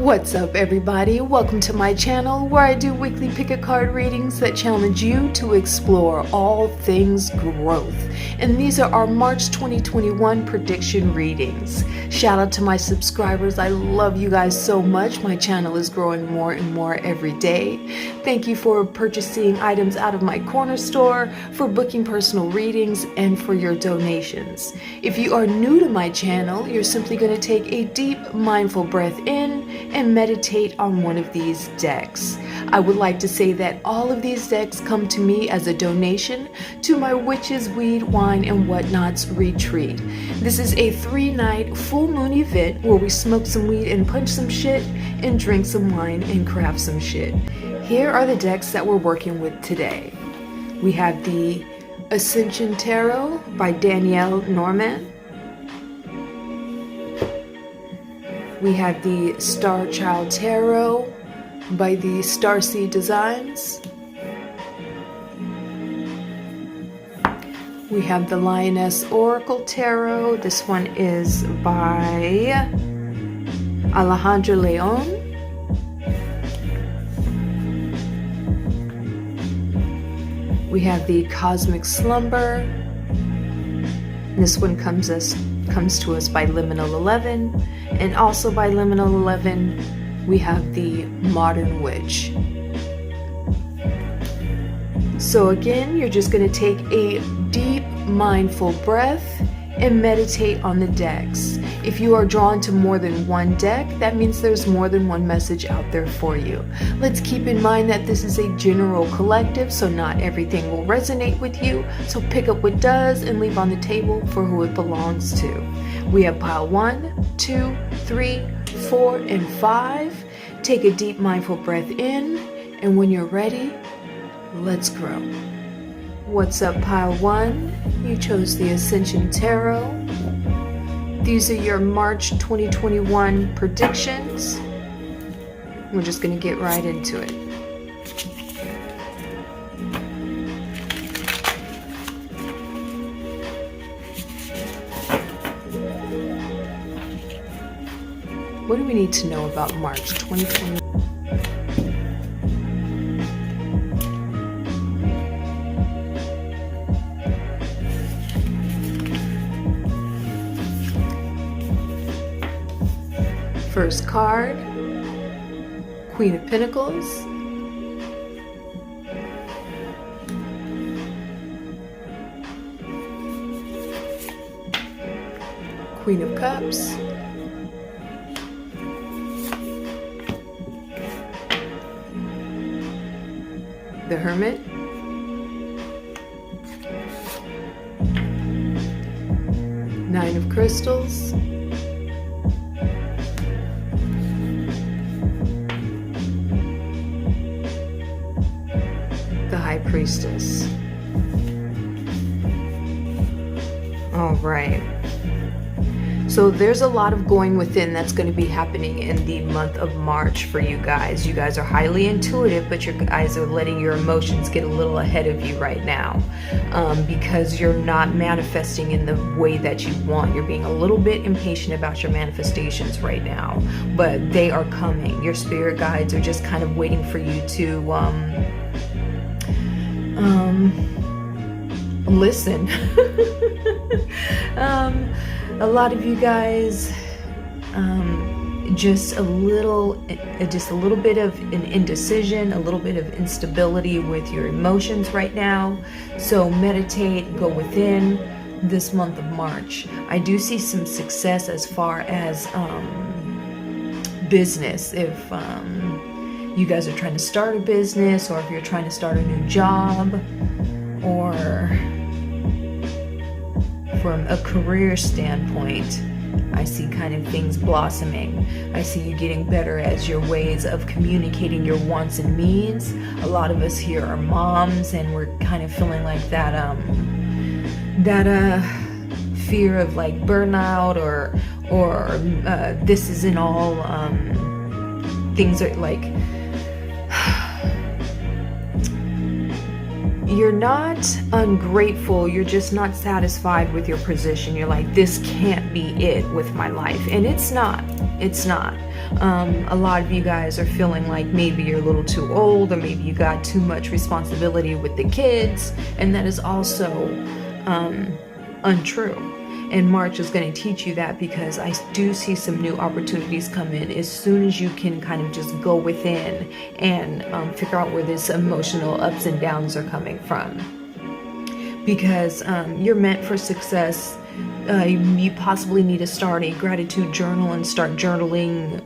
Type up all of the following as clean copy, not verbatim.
What's up, everybody? Welcome to my channel where I do weekly pick-a-card readings that challenge you to explore all things growth. And these are our March 2021 prediction readings. Shout out to my subscribers. I love you guys so much. My channel is growing more and more every day. Thank you for purchasing items out of my corner store, for booking personal readings, and for your donations. If you are new to my channel, you're simply going to take a deep, mindful breath in and meditate on one of these decks. I would like to say that all of these decks come to me as a donation to my Witches, Weed, Wine, and Whatnots retreat. This is a 3-night full moon event where we smoke some weed and punch some shit and drink some wine and craft some shit. Here are the decks that we're working with today. We have the Ascension Tarot by Danielle Norman. We have the Starchild Tarot by the Starseed Designs. We have the Lioness Oracle Tarot. This one is by Alejandra Leon. We have the Cosmic Slumber. This one comes to us by Liminal 11, and also by Liminal 11 we have the Modern Witch. So again, you're just going to take a deep mindful breath and meditate on the decks. If you are drawn to more than one deck, that means there's more than one message out there for you. Let's keep in mind that this is a general collective, so not everything will resonate with you. So pick up what does and leave on the table for who it belongs to. We have pile 1, 2, 3, 4, and 5. Take a deep mindful breath in, and when you're ready, let's grow. What's up, pile 1? You chose the Ascension Tarot. These are your March 2021 predictions. We're just going to get right into it. What do we need to know about March 2021? First card, Queen of Pentacles. Queen of Cups. The Hermit. Nine of Crystals. The High Priestess. All right. So there's a lot of going within that's going to be happening in the month of March for you guys. You guys are highly intuitive, but you guys are letting your emotions get a little ahead of you right now because you're not manifesting in the way that you want. You're being a little bit impatient about your manifestations right now, but they are coming. Your spirit guides are just kind of waiting for you to listen. A lot of you guys just a little bit of an indecision, a little bit of instability with your emotions right now. So meditate, go within this month of March. I do see some success as far as business. If you guys are trying to start a business, or if you're trying to start a new job, or from a career standpoint, I see kind of things blossoming. I see you getting better as your ways of communicating your wants and needs. A lot of us here are moms, and we're kind of feeling like that fear of like burnout, or this isn't all things are like you're not ungrateful, you're just not satisfied with your position. You're like, this can't be it with my life. And it's not. It's not. A lot of you guys are feeling like maybe you're a little too old, or maybe you got too much responsibility with the kids, and that is also untrue. And March is going to teach you that, because I do see some new opportunities come in as soon as you can kind of just go within and figure out where this emotional ups and downs are coming from. Because you're meant for success. You possibly need to start a gratitude journal and start journaling.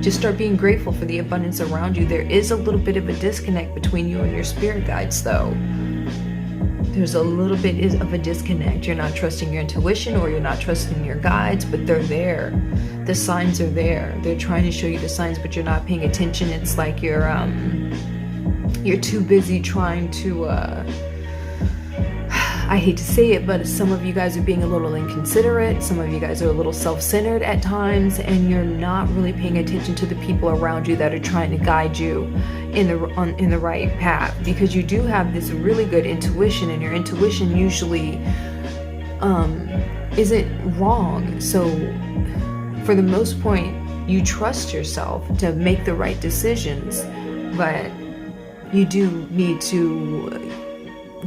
Just start being grateful for the abundance around you. There is a little bit of a disconnect between you and your spirit guides, though. There's a little bit of a disconnect. You're not trusting your intuition, or you're not trusting your guides, but they're there. The signs are there. They're trying to show you the signs, but you're not paying attention. It's like you're too busy trying to, I hate to say it, but some of you guys are being a little inconsiderate. Some of you guys are a little self-centered at times, and you're not really paying attention to the people around you that are trying to guide you in the right path, because you do have this really good intuition, and your intuition usually isn't wrong. So for the most point, you trust yourself to make the right decisions, but you do need to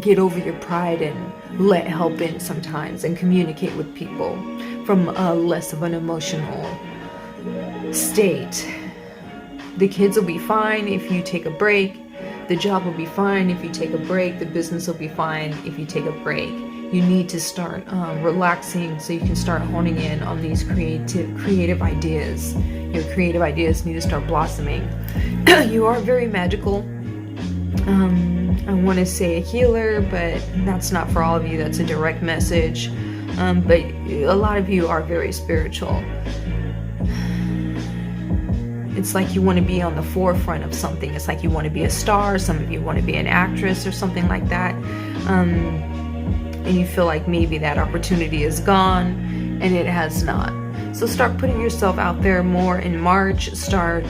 get over your pride and let help in sometimes, and communicate with people from a less of an emotional state. The kids will be fine if you take a break. The job will be fine if you take a break. The business will be fine if you take a break. You need to start relaxing so you can start honing in on these creative ideas. Your creative ideas need to start blossoming. You are very magical. I want to say a healer, but that's not for all of you. That's a direct message. But a lot of you are very spiritual. It's like you want to be on the forefront of something. It's like you want to be a star. Some of you want to be an actress or something like that. And you feel like maybe that opportunity is gone, and it has not. So start putting yourself out there more in March. Start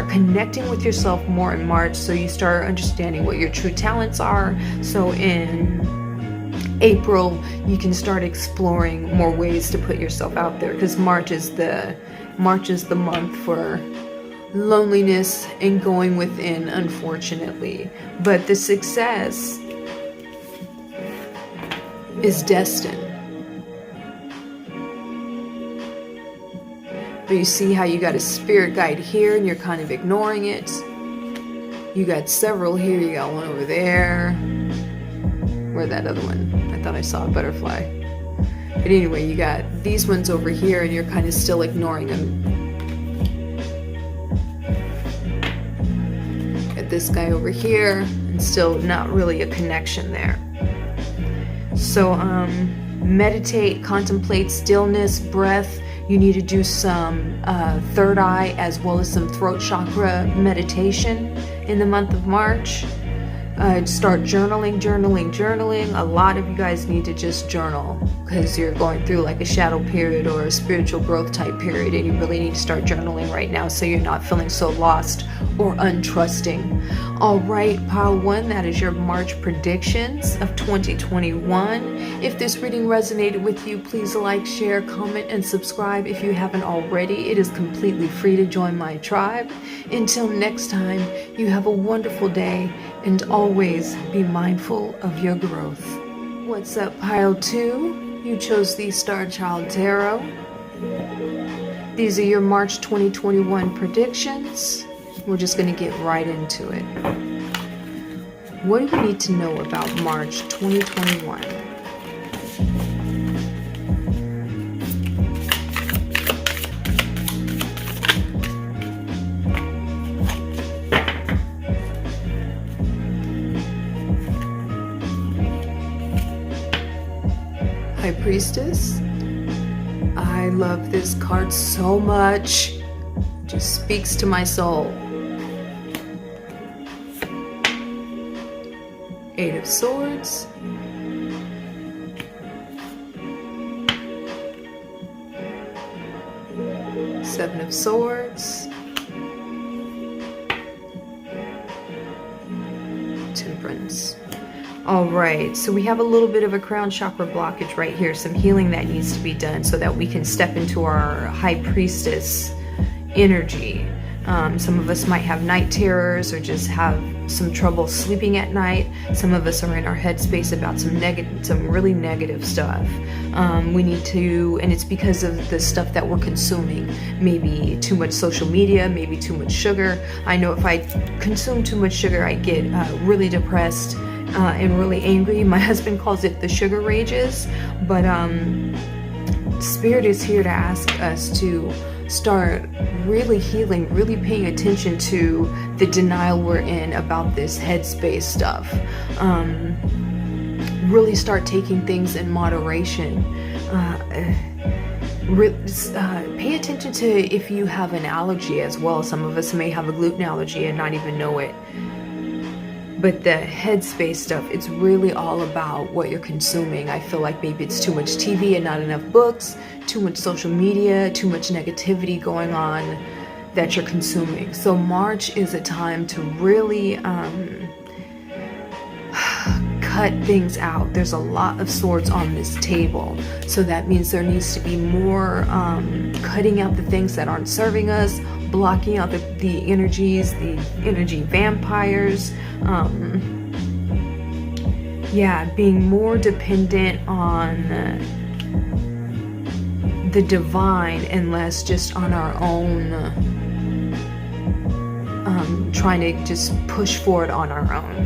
connecting with yourself more in March, so you start understanding what your true talents are. So in April, you can start exploring more ways to put yourself out there, because March is the month for loneliness and going within, unfortunately. But the success is destined. But you see how you got a spirit guide here and you're kind of ignoring it. You got several here. You got one over there. Where'd that other one? I thought I saw a butterfly. But anyway, you got these ones over here and you're kind of still ignoring them. Got this guy over here and still not really a connection there. So meditate, contemplate, stillness, breath. You need to do some third eye as well as some throat chakra meditation in the month of March. Start journaling. A lot of you guys need to just journal, because you're going through like a shadow period or a spiritual growth type period, and you really need to start journaling right now so you're not feeling so lost or untrusting. All right, pile one, that is your March predictions of 2021. If this reading resonated with you, please like, share, comment, and subscribe if you haven't already. It is completely free to join my tribe. Until next time, you have a wonderful day, and always be mindful of your growth. What's up, pile two? You chose the Starchild Tarot. These are your March 2021 predictions. We're just going to get right into it. What do we need to know about March 2021? High Priestess. I love this card so much. It just speaks to my soul. Eight of Swords. Seven of Swords. Wands. All right, so we have a little bit of a crown chakra blockage right here, some healing that needs to be done so that we can step into our high priestess energy. Some of us might have night terrors or just have some trouble sleeping at night. Some of us are in our headspace about some really negative stuff. We need to, and it's because of the stuff that we're consuming. Maybe too much social media, maybe too much sugar. I know if I consume too much sugar, I get really depressed and really angry. My husband calls it the sugar rages, but Spirit is here to ask us to start really healing, really paying attention to the denial we're in about this headspace stuff. Really start taking things in moderation. Pay attention to if you have an allergy as well. Some of us may have a gluten allergy and not even know it. But the headspace stuff, it's really all about what you're consuming. I feel like maybe it's too much TV and not enough books, too much social media, too much negativity going on that you're consuming. So March is a time to really cut things out. There's a lot of swords on this table. So that means there needs to be more cutting out the things that aren't serving us, blocking out the energies, the energy vampires. Being more dependent on the divine and less just on our own, trying to just push forward on our own.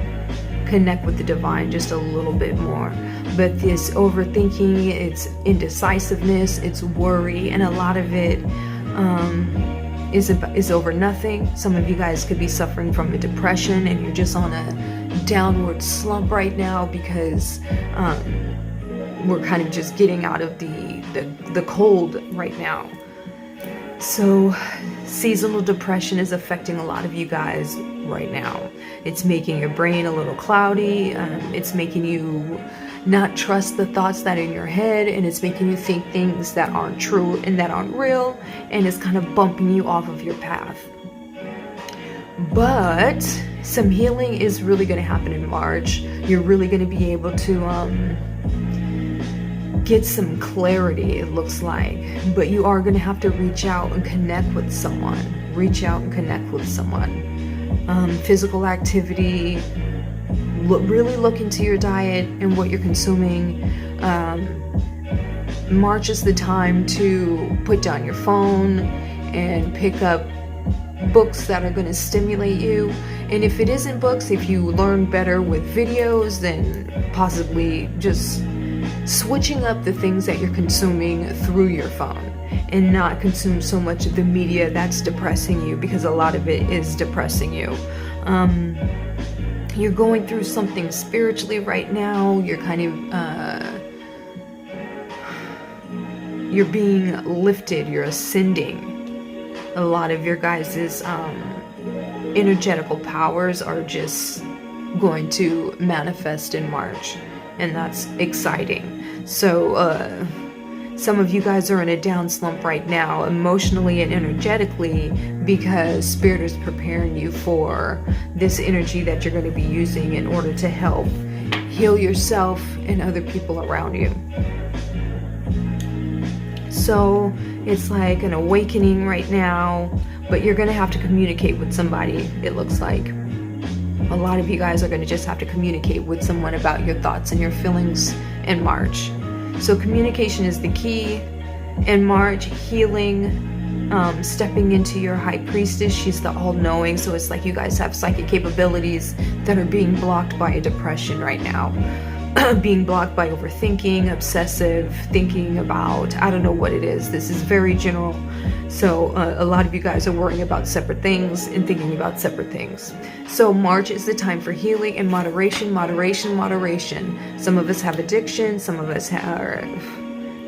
Connect with the divine just a little bit more. But this overthinking, it's indecisiveness, it's worry, and a lot of it is over nothing. Some of you guys could be suffering from a depression and you're just on a downward slump right now because we're kind of just getting out of the cold right now. So seasonal depression is affecting a lot of you guys right now. It's making your brain a little cloudy. It's making you not trust the thoughts that are in your head, and it's making you think things that aren't true and that aren't real, and it's kind of bumping you off of your path. But some healing is really going to happen in March. You're really going to be able to get some clarity, it looks like, but you are going to have to reach out and connect with someone. Physical activity. Really look into your diet and what you're consuming. March is the time to put down your phone and pick up books that are going to stimulate you. And if it isn't books, if you learn better with videos, then possibly just switching up the things that you're consuming through your phone and not consume so much of the media that's depressing you, because a lot of it is depressing you. You're going through something spiritually right now. You're kind of you're being lifted, you're ascending. A lot of your guys' energetical powers are just going to manifest in March, and that's exciting. So some of you guys are in a down slump right now, emotionally and energetically, because Spirit is preparing you for this energy that you're going to be using in order to help heal yourself and other people around you. So it's like an awakening right now, but you're going to have to communicate with somebody, it looks like. A lot of you guys are going to just have to communicate with someone about your thoughts and your feelings in March. So communication is the key in March. Healing, stepping into your high priestess. She's the all-knowing. So it's like you guys have psychic capabilities that are being blocked by a depression right now. Being blocked by overthinking, obsessive, thinking about, I don't know what it is. This is very general. So a lot of you guys are worrying about separate things and thinking about separate things. So March is the time for healing and moderation, moderation, moderation. Some of us have addiction. Some of us are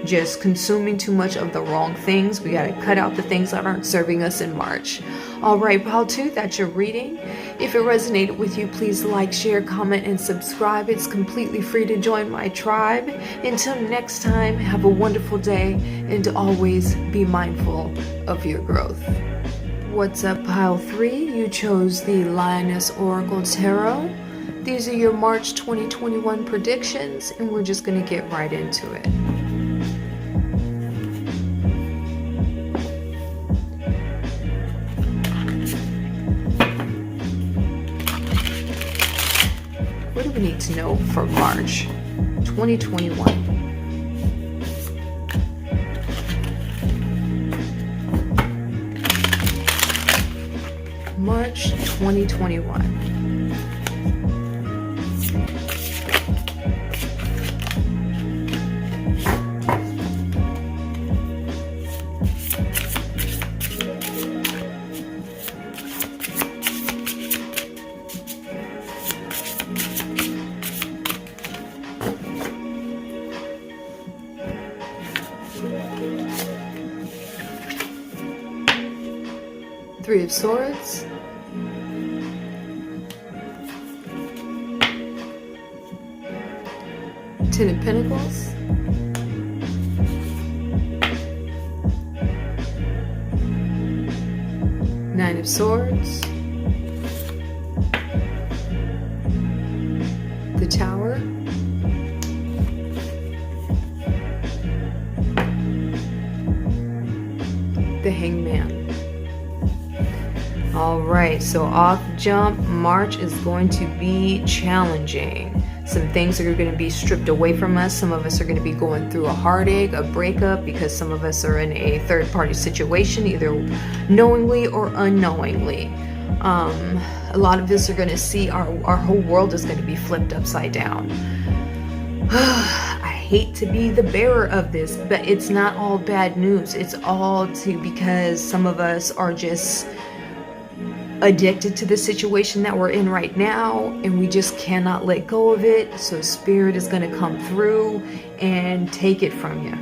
just consuming too much of the wrong things. We got to cut out the things that aren't serving us in March. All right, pile 2, that's your reading. If it resonated with you, please like, share, comment, and subscribe. It's completely free to join my tribe. Until next time, have a wonderful day, and always be mindful of your growth. What's up, pile 3? You chose the Lioness Oracle Tarot. These are your March 2021 predictions, and we're just going to get right into it. What do we need to know for March 2021? March 2021. Three of Swords, Ten of Pentacles, Nine of Swords, the Tower, the Hangman. Alright, so off jump, March is going to be challenging. Some things are going to be stripped away from us. Some of us are going to be going through a heartache, a breakup, because some of us are in a third-party situation, either knowingly or unknowingly. A lot of us are going to see our whole world is going to be flipped upside down. I hate to be the bearer of this, but it's not all bad news. It's all because some of us are just addicted to the situation that we're in right now, and we just cannot let go of it. So Spirit is going to come through and take it from you,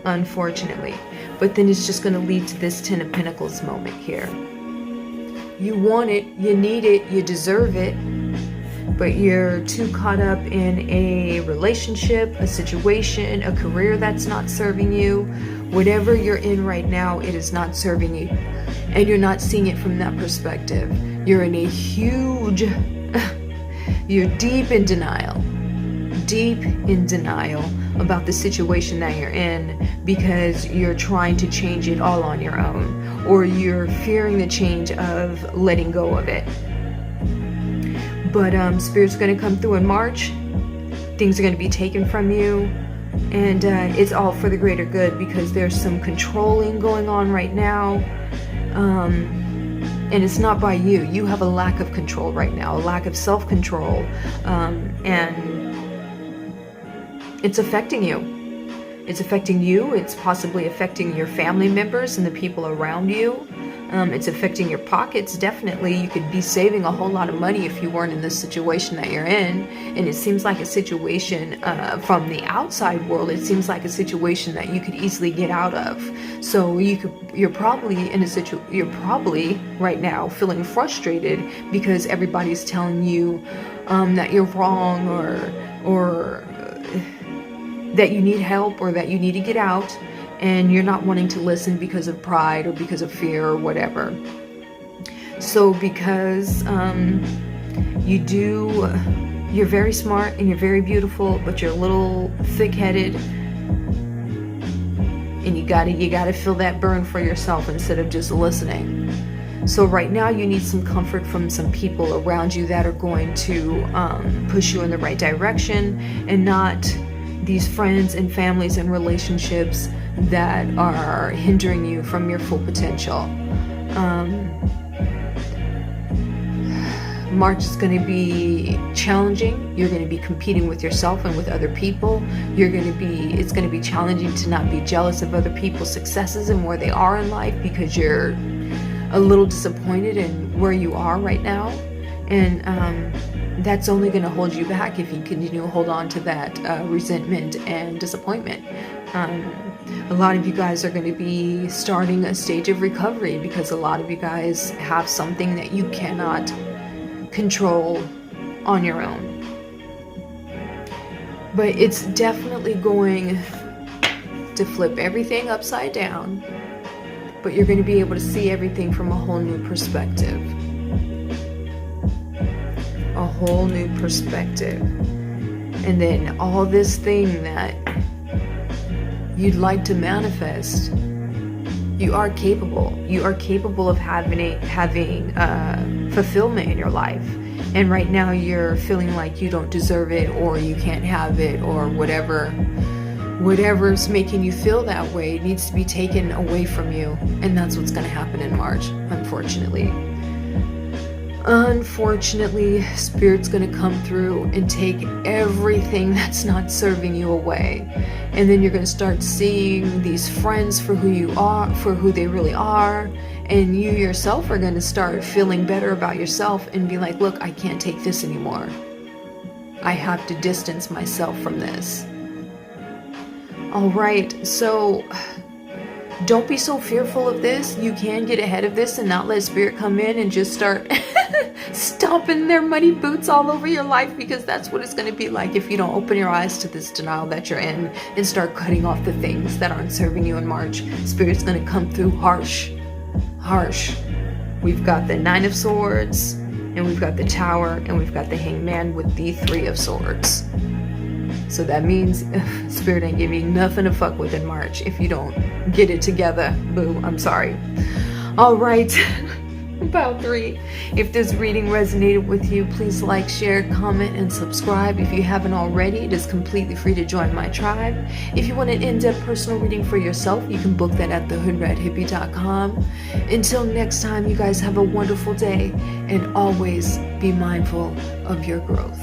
unfortunately. But then it's just going to lead to this Ten of Pentacles moment here. You want it, you need it, you deserve it, but you're too caught up in a relationship, a situation, a career that's not serving you. Whatever you're in right now, it is not serving you. And you're not seeing it from that perspective. You're in a huge, you're deep in denial about the situation that you're in, because you're trying to change it all on your own, or you're fearing the change of letting go of it. But Spirit's going to come through in March. Things are going to be taken from you, and it's all for the greater good, because there's some controlling going on right now. And it's not by you. You have a lack of control right now, a lack of self-control, and it's affecting you. It's affecting you. It's possibly affecting your family members and the people around you. It's affecting your pockets, definitely. You could be saving a whole lot of money if you weren't in this situation that you're in. And it seems like a situation from the outside world, it seems like a situation that you could easily get out of. So you're probably in a you're probably right now feeling frustrated because everybody's telling you that you're wrong, or that you need help, or that you need to get out. And you're not wanting to listen because of pride or because of fear or whatever. So because you're very smart and you're very beautiful, but you're a little thick-headed, and you gotta feel that burn for yourself instead of just listening. So right now you need some comfort from some people around you that are going to push you in the right direction, and not these friends and families and relationships that are hindering you from your full potential. March is going to be challenging. You're going to be competing with yourself and with other people. It's going to be challenging to not be jealous of other people's successes and where they are in life, because you're a little disappointed in where you are right now. And that's only going to hold you back if you continue to hold on to that resentment and disappointment. A lot of you guys are going to be starting a stage of recovery, because a lot of you guys have something that you cannot control on your own. But it's definitely going to flip everything upside down, but you're going to be able to see everything from a whole new perspective. A whole new perspective. And then all this thing that you'd like to manifest, you are capable. You are capable of having fulfillment in your life. And right now you're feeling like you don't deserve it, or you can't have it, or whatever's making you feel that way needs to be taken away from you. And that's what's going to happen in March, unfortunately. Unfortunately, Spirit's going to come through and take everything that's not serving you away. And then you're going to start seeing these friends for who you are, for who they really are. And you yourself are going to start feeling better about yourself and be like, look, I can't take this anymore. I have to distance myself from this. All right, so don't be so fearful of this. You can get ahead of this and not let Spirit come in and just start stomping their muddy boots all over your life, because that's what it's going to be like if you don't open your eyes to this denial that you're in and start cutting off the things that aren't serving you in March. Spirit's going to come through harsh. We've got the Nine of Swords, and we've got the Tower, and we've got the Hangman with the Three of Swords. So that means Spirit ain't giving you nothing to fuck with in March if you don't get it together. Boo, I'm sorry. All right. Pile 3. If this reading resonated with you, please like, share, comment, and subscribe. If you haven't already, it is completely free to join my tribe. If you want an in-depth personal reading for yourself, you can book that at thehoodrathippie.com. Until next time, you guys have a wonderful day, and always be mindful of your growth.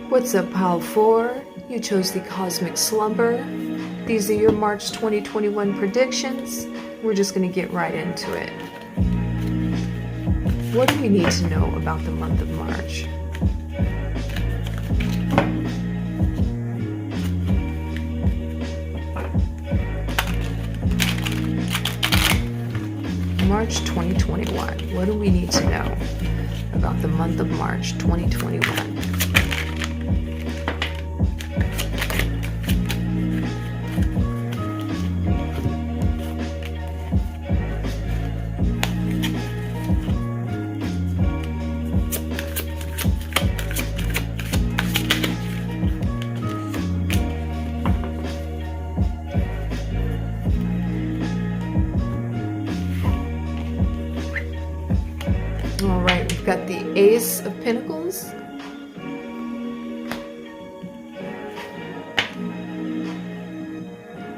What's up, Pile 4? You chose the Cosmic Slumber. These are your March 2021 predictions. We're just going to get right into it. What do we need to know about the month of March? March 2021. What do we need to know about the month of March 2021? All right, we've got the Ace of Pentacles,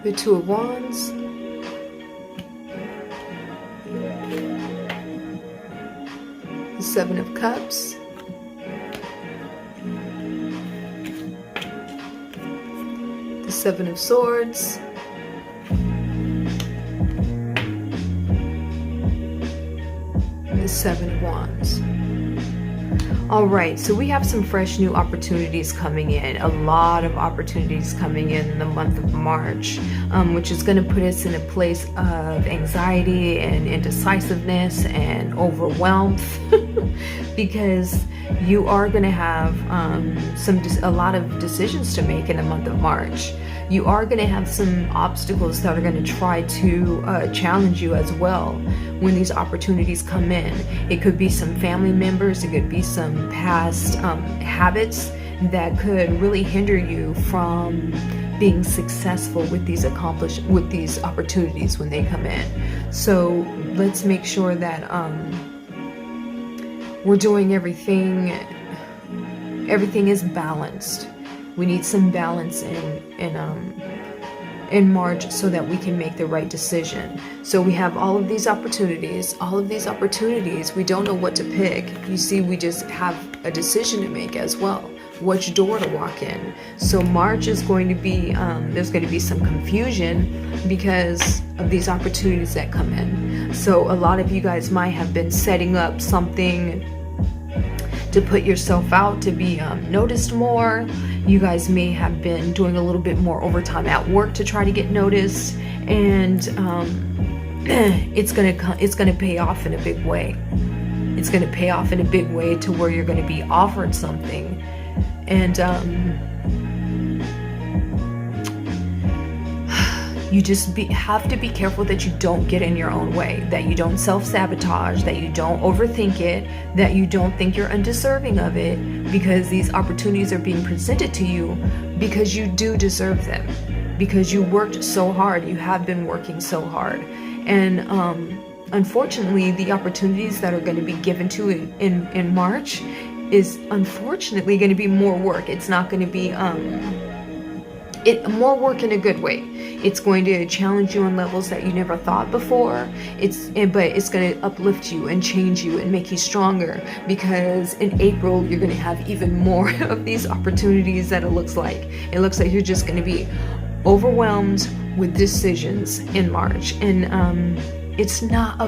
the Two of Wands, the Seven of Cups, the Seven of Swords, the Seven of Wands. All right, so we have some fresh new opportunities coming in, a lot of opportunities coming in the month of March, which is going to put us in a place of anxiety and indecisiveness and overwhelm because you are going to have a lot of decisions to make in the month of March. You are going to have some obstacles that are going to try to challenge you as well when these opportunities come in. It could be some family members, it could be some past habits that could really hinder you from being successful with these opportunities when they come in. So let's make sure that we're doing everything is balanced. We need some balance in March so that we can make the right decision. So we have all of these opportunities. We don't know what to pick. You see, we just have a decision to make as well, which door to walk in. So March is going to be, there's going to be some confusion because of these opportunities that come in. So a lot of you guys might have been setting up something to put yourself out to be noticed more. You guys may have been doing a little bit more overtime at work to try to get noticed, and it's gonna pay off in a big way. It's gonna pay off in a big way to where you're gonna be offered something, and you just have to be careful that you don't get in your own way, that you don't self-sabotage, that you don't overthink it, that you don't think you're undeserving of it, because these opportunities are being presented to you because you do deserve them, because you worked so hard. You have been working so hard. And unfortunately, the opportunities that are going to be given to you in March is unfortunately going to be more work. It's not going to be more work in a good way. It's going to challenge you on levels that you never thought before. But it's going to uplift you and change you and make you stronger, because in April you're going to have even more of these opportunities that it looks like you're just going to be overwhelmed with decisions in March. And it's not a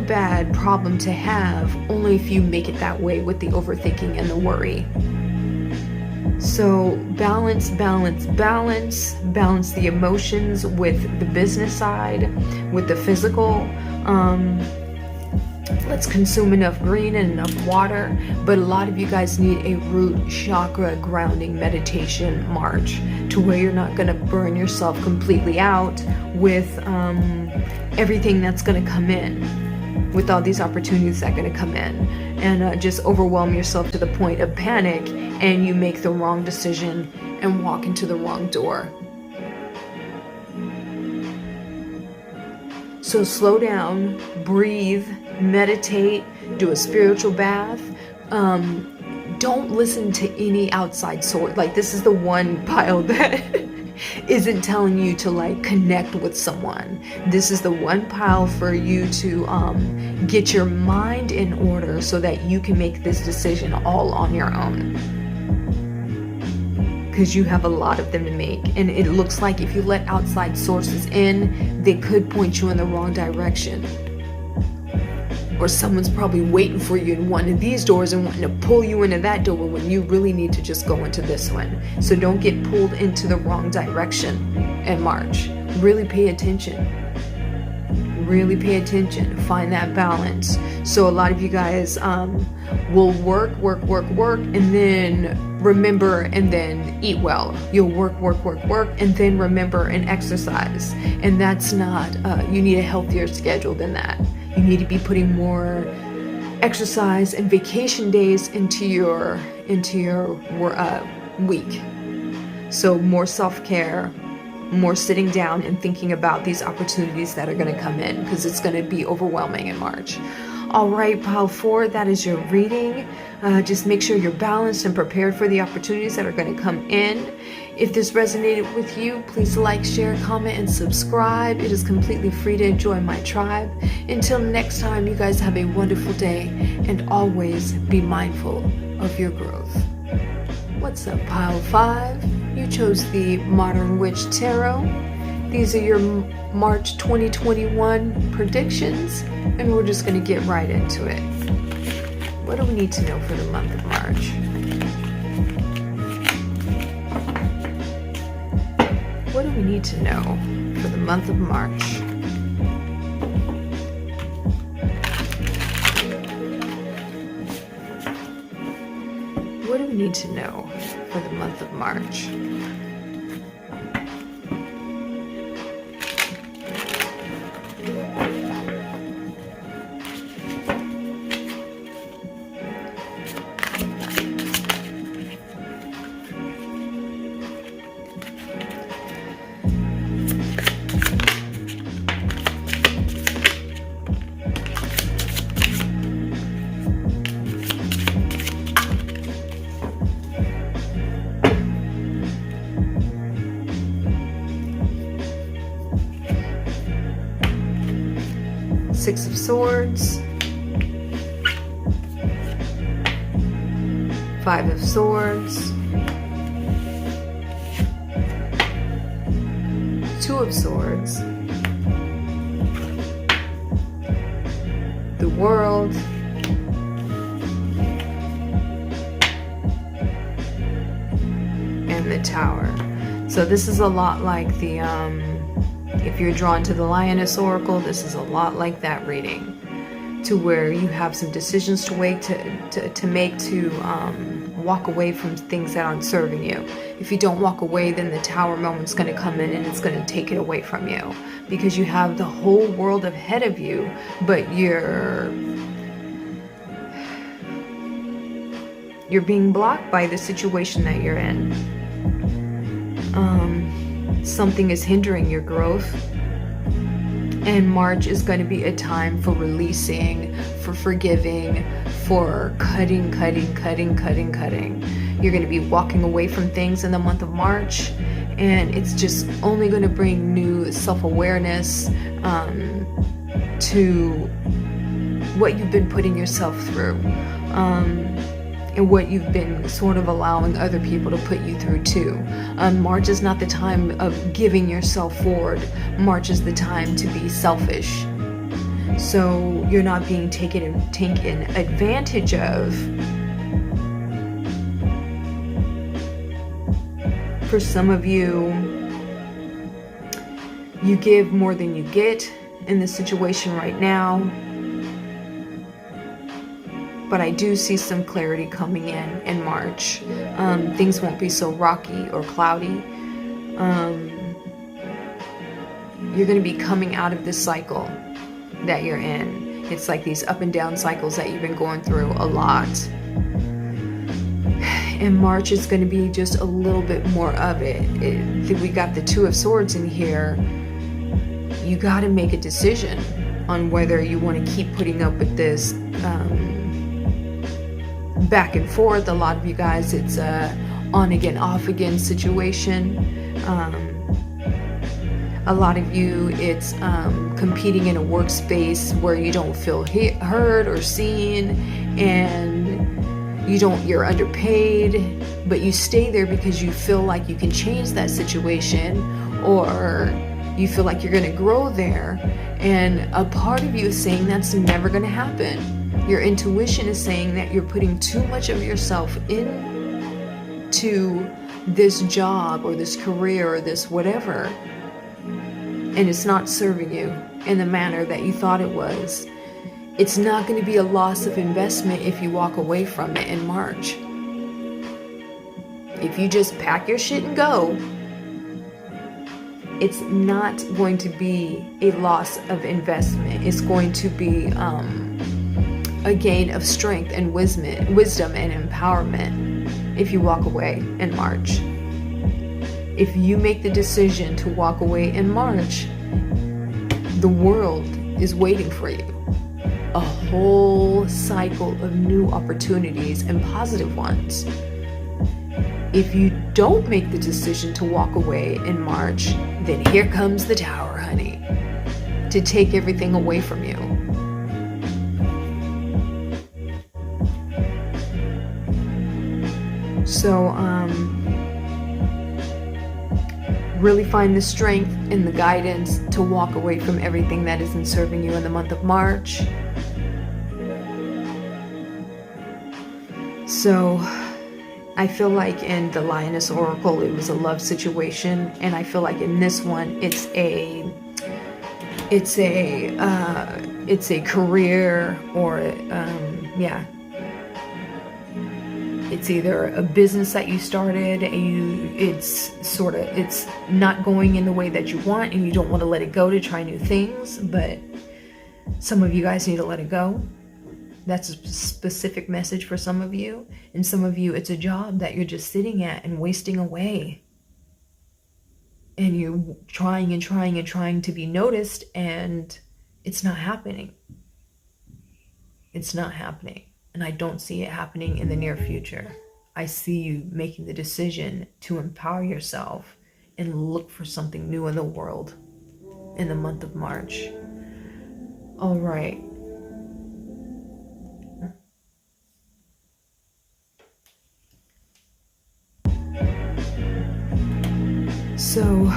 bad problem to have, only if you make it that way with the overthinking and the worry. So balance the emotions with the business side, with the physical. Let's consume enough green and enough water. But a lot of you guys need a root chakra grounding meditation March, to where you're not going to burn yourself completely out with everything that's going to come in, with all these opportunities that are going to come in, and just overwhelm yourself to the point of panic, and you make the wrong decision and walk into the wrong door. So slow down, breathe, meditate, do a spiritual bath. Don't listen to any outside source. Like, this is the one pile that isn't telling you to like connect with someone. This is the one pile for you to get your mind in order, so that you can make this decision all on your own, because you have a lot of them to make. And it looks like if you let outside sources in, they could point you in the wrong direction. Or someone's probably waiting for you in one of these doors and wanting to pull you into that door, when you really need to just go into this one. So don't get pulled into the wrong direction in March. Really pay attention. Find that balance. So a lot of you guys will work, and then remember, and then eat well. You'll work, and then remember and exercise. And that's not, you need a healthier schedule than that. You need to be putting more exercise and vacation days into your week. So more self-care, more sitting down and thinking about these opportunities that are going to come in, because it's going to be overwhelming in March. All right, pile 4, that is your reading. Just make sure you're balanced and prepared for the opportunities that are going to come in. If this resonated with you, please like, share, comment, and subscribe. It is completely free to join my tribe. Until next time, you guys have a wonderful day, and always be mindful of your growth. What's up, pile 5? You chose the Modern Witch Tarot. These are your March 2021 predictions, and we're just going to get right into it. What do we need to know for the month of March? What do we need to know for the month of March? What do we need to know for the month of March? Six of Swords, Five of Swords, Two of Swords, the World, and the Tower. So this is a lot like the if you're drawn to the Lioness Oracle, this is a lot like that reading, to where you have some decisions to make to walk away from things that aren't serving you. If you don't walk away, then the Tower moment's going to come in and it's going to take it away from you, because you have the whole world ahead of you, but you're being blocked by the situation that you're in. Something is hindering your growth. And March is going to be a time for releasing, for forgiving, for cutting. You're going to be walking away from things in the month of March, and it's just only going to bring new self-awareness to what you've been putting yourself through, and what you've been sort of allowing other people to put you through too. March is not the time of giving yourself forward. March is the time to be selfish. So you're not being taken advantage of. For some of you, you give more than you get in the situation right now. But I do see some clarity coming in March. Things won't be so rocky or cloudy. You're going to be coming out of this cycle that you're in. It's like these up and down cycles that you've been going through a lot. And March is going to be just a little bit more of it. We got the Two of Swords in here. You got to make a decision on whether you want to keep putting up with this back and forth. A lot of you guys, it's a on again, off again situation. A lot of you, it's competing in a workspace where you don't feel heard or seen, and you're underpaid, but you stay there because you feel like you can change that situation, or you feel like you're going to grow there. And a part of you is saying that's never going to happen. Your intuition is saying that you're putting too much of yourself into this job or this career or this whatever, and it's not serving you in the manner that you thought it was. It's not going to be a loss of investment if you walk away from it in March. If you just pack your shit and go, it's not going to be a loss of investment. It's going to be a gain of strength and wisdom and empowerment if you walk away in March. If you make the decision to walk away in March, the world is waiting for you. A whole cycle of new opportunities and positive ones. If you don't make the decision to walk away in March, then here comes the Tower, honey, to take everything away from you. So, really find the strength and the guidance to walk away from everything that isn't serving you in the month of March. So, I feel like in the Lioness Oracle, it was a love situation, and I feel like in this one, it's a career, or it's either a business that you started and it's not going in the way that you want, and you don't want to let it go to try new things, but some of you guys need to let it go. That's a specific message for some of you. And some of you, it's a job that you're just sitting at and wasting away. And you're trying to be noticed, and it's not happening. It's not happening. And I don't see it happening in the near future. I see you making the decision to empower yourself and look for something new in the world in the month of March. All right. So,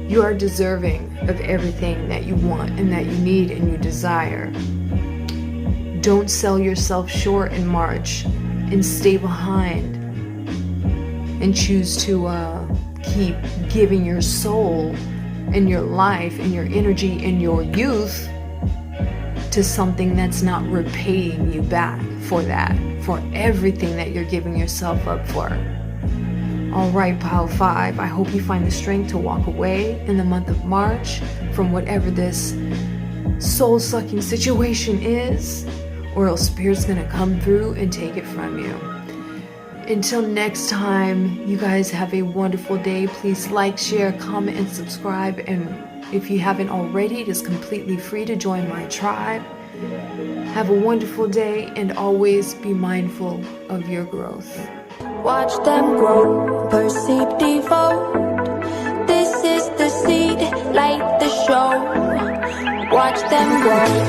you are deserving of everything that you want and that you need and you desire. Don't sell yourself short in March and stay behind and choose to keep giving your soul and your life and your energy and your youth to something that's not repaying you back for that, for everything that you're giving yourself up for. All right, Pile 5, I hope you find the strength to walk away in the month of March from whatever this soul-sucking situation is, or else Spirit's gonna come through and take it from you. Until next time, you guys have a wonderful day. Please like, share, comment, and subscribe. And if you haven't already, it is completely free to join my tribe. Have a wonderful day, and always be mindful of your growth. Watch them grow, perceive, devote. This is the seed, light the show. Watch them grow.